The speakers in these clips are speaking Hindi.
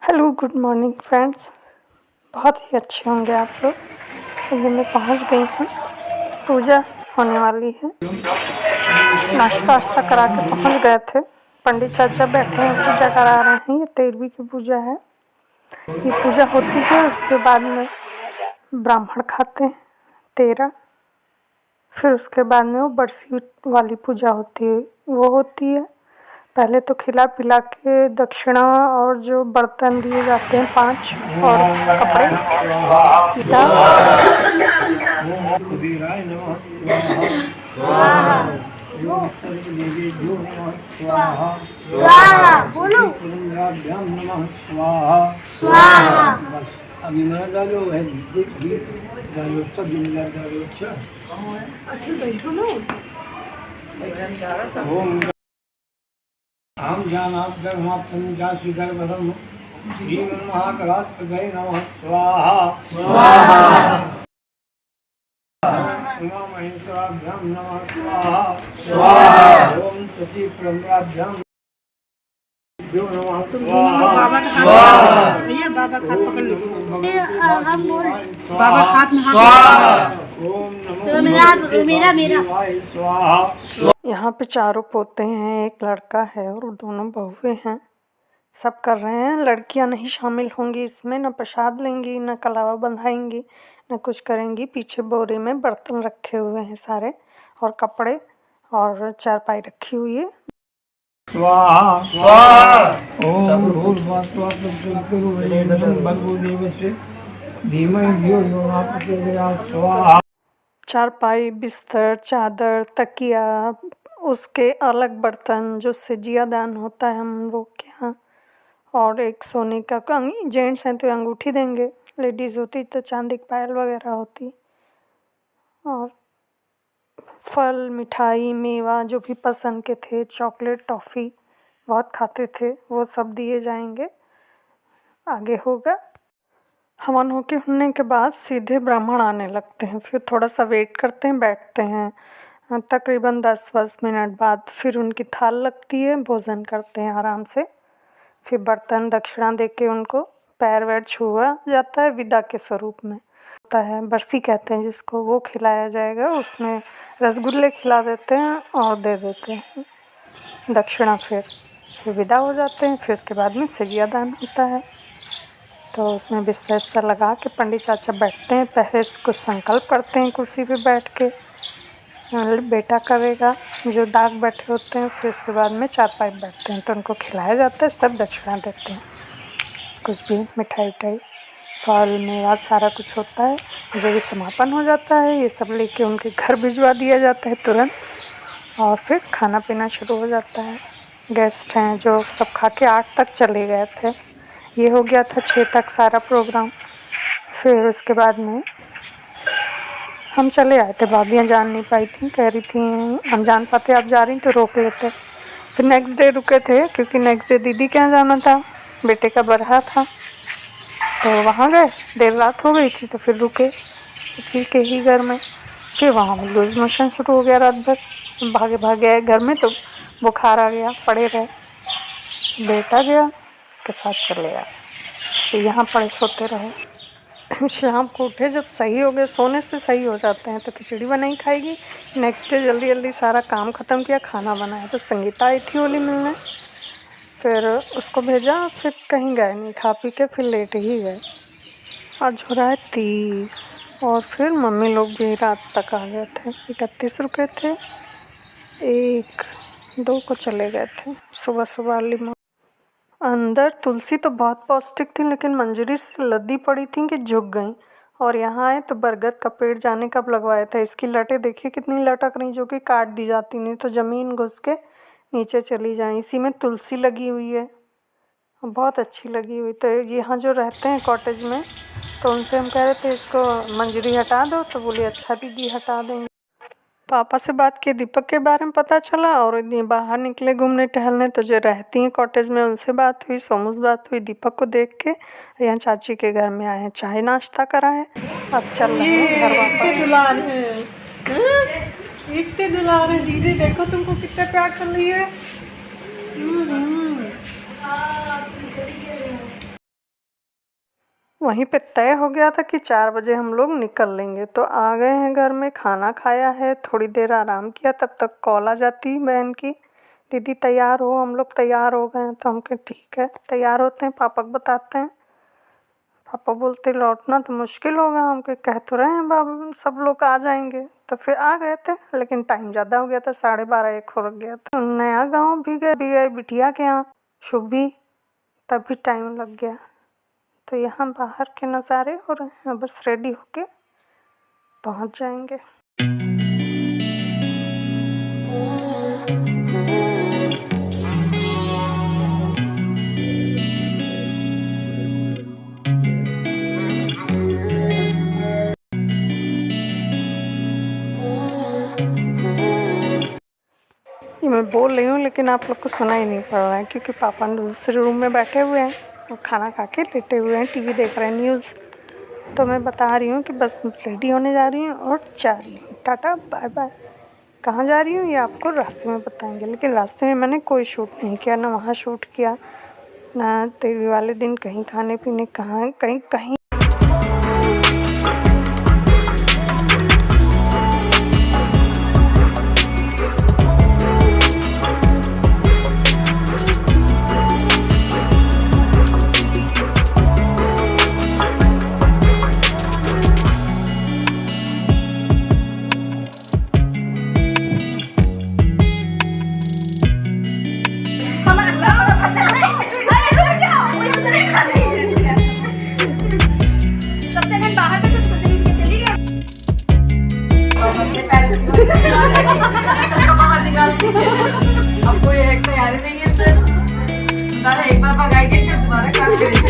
Hello good morning friends. बहुत ही अच्छे होंगे आप लोग। ये मैं पहुंच गई हूँ, पूजा होने वाली है। नाश्ता वाश्ता करा के पहुंच गए थे। पंडित चाचा बैठे हैं, पूजा करा रहे हैं। ये 13वीं की पूजा है। ये पूजा होती है, उसके बाद में ब्राह्मण खाते हैं 13। फिर उसके बाद में वो बरसी वाली पूजा होती है, वो होती है। पहले तो खिला पिला के दक्षिणा और जो बर्तन दिए जाते हैं 5 और कपड़े सीधा हम ज्ञानात्मक श्रीमन्महाकलात्मकै नमः स्वाहा उमा महेश्वराभ्यां नमः स्वाहा स्वाहा ओम सती प्रंगाभ्यां नमः स्वाहा। ये बाबा हाथ पकड़ लो, हम बोल बाबा हाथ में हाथ। ओम नमो मेरा स्वाहा। यहाँ पे चारों पोते हैं, एक लड़का है और दोनों बहुएं हैं। सब कर रहे हैं। लड़कियां नहीं शामिल होंगी इसमें, न प्रसाद लेंगी, न कलावा बंधाएंगी, न कुछ करेंगी। पीछे बोरे में बर्तन रखे हुए हैं सारे, और कपड़े और चारपाई रखी हुई है। स्वाहा स्वाहा ओम भूर्भुवस्सुः भर्गो देवस्य धीमहि धियो यो न प्रचोदयात् स्वाहा। चारपाई, बिस्तर, चादर, तकिया, उसके अलग बर्तन जो सजिया दान होता है हम लोग के यहाँ, और एक सोने का जेंट्स हैं तो अंगूठी देंगे, लेडीज़ होती तो चांदी की पायल वगैरह होती। और फल, मिठाई, मेवा जो भी पसंद के थे, चॉकलेट, टॉफ़ी बहुत खाते थे, वो सब दिए जाएंगे। आगे होगा हवन होने के बाद सीधे ब्राह्मण आने लगते हैं। फिर थोड़ा सा वेट करते हैं, बैठते हैं। तकरीबन 10-20 मिनट बाद फिर उनकी थाल लगती है, भोजन करते हैं आराम से। फिर बर्तन दक्षिणा दे के उनको पैर वैर छुआ जाता है, विदा के स्वरूप में होता है। बरसी कहते हैं जिसको, वो खिलाया जाएगा। उसमें रसगुल्ले खिला देते हैं और दे देते हैं दक्षिणा। फिर विदा हो जाते हैं। फिर उसके बाद में सजिया दान होता है, तो उसमें बिस्तर लगा के पंडित चाचा बैठते हैं। पहले कुछ संकल्प करते हैं कुर्सी पे बैठ के, बेटा करेगा जो दाग बैठे होते हैं। फिर उसके बाद में चारपाई बैठते हैं तो उनको खिलाया जाता है। सब दक्षिणा देते हैं, कुछ भी मिठाई उठाई, फल, मेवा सारा कुछ होता है। जब ये समापन हो जाता है, ये सब लेके उनके घर भिजवा दिया जाता है तुरंत, और फिर खाना पीना शुरू हो जाता है। गेस्ट हैं जो सब खा के 8 तक चले गए थे। ये हो गया था 6 तक सारा प्रोग्राम। फिर उसके बाद में हम चले आए थे। भाभियाँ जान नहीं पाई थी, कह रही थी हम जान पाते आप जा रही तो रोक लेते। फिर नेक्स्ट डे रुके थे, क्योंकि नेक्स्ट डे दीदी के यहाँ जाना था, बेटे का बरहा था, तो वहाँ गए। देर रात हो गई थी तो फिर रुके जी के ही घर में। फिर वहाँ लूज मोशन शुरू हो गया। रात भर भागे आए घर में तो बुखार आ गया, पड़े रहे। बेटा गया, उसके साथ चले आए। फिर यहाँ पड़े सोते रहे। शाम को उठे, जब सही हो गए, सोने से सही हो जाते हैं, तो खिचड़ी बनाई खाएगी। नेक्स्ट डे जल्दी सारा काम ख़त्म किया, खाना बनाया। तो संगीता आई थी होली मिलने, फिर उसको भेजा। फिर कहीं गए नहीं, खा पी के फिर लेट ही गए। आज हो रहा है 30, और फिर मम्मी लोग भी रात तक आ गए थे। 31 रुके थे, 1-2 को चले गए थे सुबह अर्ली। अंदर तुलसी तो बहुत पौष्टिक थी, लेकिन मंजरी से लदी पड़ी थी कि झुक गई। और यहाँ आए तो बरगद का पेड़ जाने कब लगवाया था। इसकी लटें देखिए कितनी लटक रही, जो कि काट दी जाती, नहीं तो ज़मीन घुस के नीचे चली जाए। इसी में तुलसी लगी हुई है, बहुत अच्छी लगी हुई। तो यहाँ जो रहते हैं कॉटेज में, तो उनसे हम कह रहे थे इसको मंजरी हटा दो, तो बोली अच्छा दीदी हटा देंगे। पापा से बात की, दीपक के बारे में पता चला, और इतनी बाहर निकले घूमने टहलने, तो जो रहती हैं कॉटेज में उनसे बात हुई, सोमू से बात हुई। दीपक को देख के यहाँ चाची के घर में आए हैं, चाय नाश्ता करा है, अब चल रहे हैं घर वापस। इतने दुलार हैं दीदी, देखो तुमको कितना प्यार कर रही है। वहीं पे तय हो गया था कि 4 बजे हम लोग निकल लेंगे। तो आ गए हैं घर में, खाना खाया है, थोड़ी देर आराम किया, तब तक कॉल आ जाती बहन की, दीदी तैयार हो। हम लोग तैयार हो गए हैं, तो हम कहे ठीक है, तैयार होते हैं, पापा को बताते हैं। पापा बोलते लौटना तो मुश्किल होगा। हम कह तो रहे हैं बाबू सब लोग आ जाएंगे। तो फिर आ गए थे, लेकिन टाइम ज़्यादा हो गया था, 12:30-1 हो गया था। नया गाँव भी गए बिटिया के यहाँ शुभी, तब भी टाइम लग गया। तो यहाँ बाहर के नज़ारे हो रहे हैं, बस रेडी होके पहुँच जाएंगे। ये मैं बोल रही हूँ लेकिन आप लोग को सुना ही नहीं पड़ रहा है, क्योंकि पापा दूसरे रूम में बैठे हुए हैं और खाना खा के लेटे हुए हैं, टीवी देख रहे हैं, न्यूज़। तो मैं बता रही हूँ कि बस रेडी होने जा रही हूँ और जा रही हूँ, टाटा बाय बाय। कहाँ जा रही हूँ ये आपको रास्ते में बताएंगे, लेकिन रास्ते में मैंने कोई शूट नहीं किया, ना वहाँ शूट किया, ना तेरी वाले दिन कहीं खाने पीने कहाँ कहीं कहीं। अब कोई एक तैयारी नहीं है सर, एक बार पकाएंगे फिर दोबारा काम करेंगे।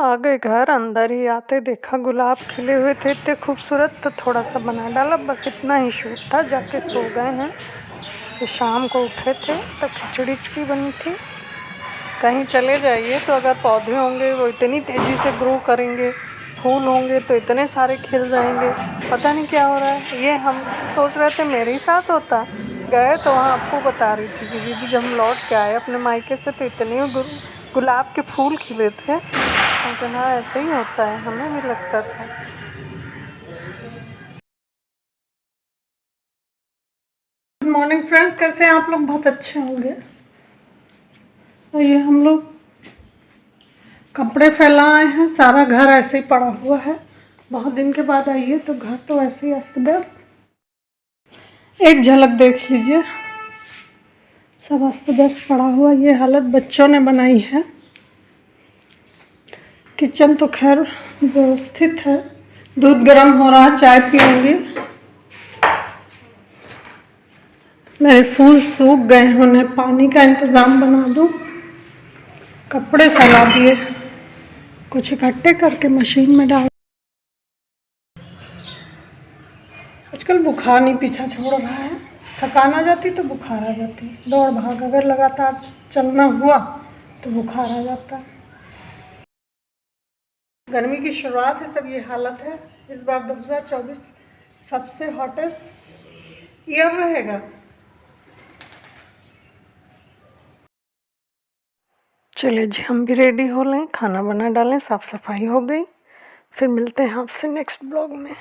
आ गए घर, अंदर ही आते देखा गुलाब खिले हुए थे इतने खूबसूरत, तो थोड़ा सा बना डाला, बस इतना ही शूट था। जाके सो गए हैं। फिर शाम को उठे थे तो खिचड़ी बनी थी। कहीं चले जाइए तो अगर पौधे होंगे वो इतनी तेज़ी से ग्रो करेंगे, फूल होंगे तो इतने सारे खिल जाएंगे, पता नहीं क्या हो रहा है। ये हम सोच रहे थे मेरे ही साथ होता। गए तो वहाँ आपको बता रही थी कि दीदी जब हम लौट के आए अपने मायके से तो इतने गुलाब के फूल खिले थे। हम कहा ऐसे ही होता है, हमें भी लगता था। गुड मॉर्निंग फ्रेंड्स, कैसे हैं आप लोग? बहुत अच्छे होंगे। और ये हम लोग कपड़े फैलाए हैं, सारा घर ऐसे ही पड़ा हुआ है। बहुत दिन के बाद आई है तो घर तो ऐसे ही अस्त व्यस्त। एक झलक देख लीजिए, सब अस्त व्यस्त पड़ा हुआ। ये हालत बच्चों ने बनाई है। किचन तो खैर व्यवस्थित है। दूध गर्म हो रहा, चाय पीऊँगी। मेरे फूल सूख गए हैं, उन्हें पानी का इंतज़ाम बना दूँ। कपड़े फैला दिए, कुछ इकट्ठे करके मशीन में डाल। आजकल बुखार नहीं पीछा छोड़ रहा है। थकान आ जाती तो बुखार आ जाती, दौड़ भाग अगर लगातार चलना हुआ तो बुखार आ जाता है। गर्मी की शुरुआत है तब ये हालत है। इस बार 2024 सबसे हॉटेस्ट ये अब रहेगा। चलिए जी, हम भी रेडी हो लें, खाना बना डालें, साफ सफाई हो गई। फिर मिलते हैं आपसे नेक्स्ट ब्लॉग में।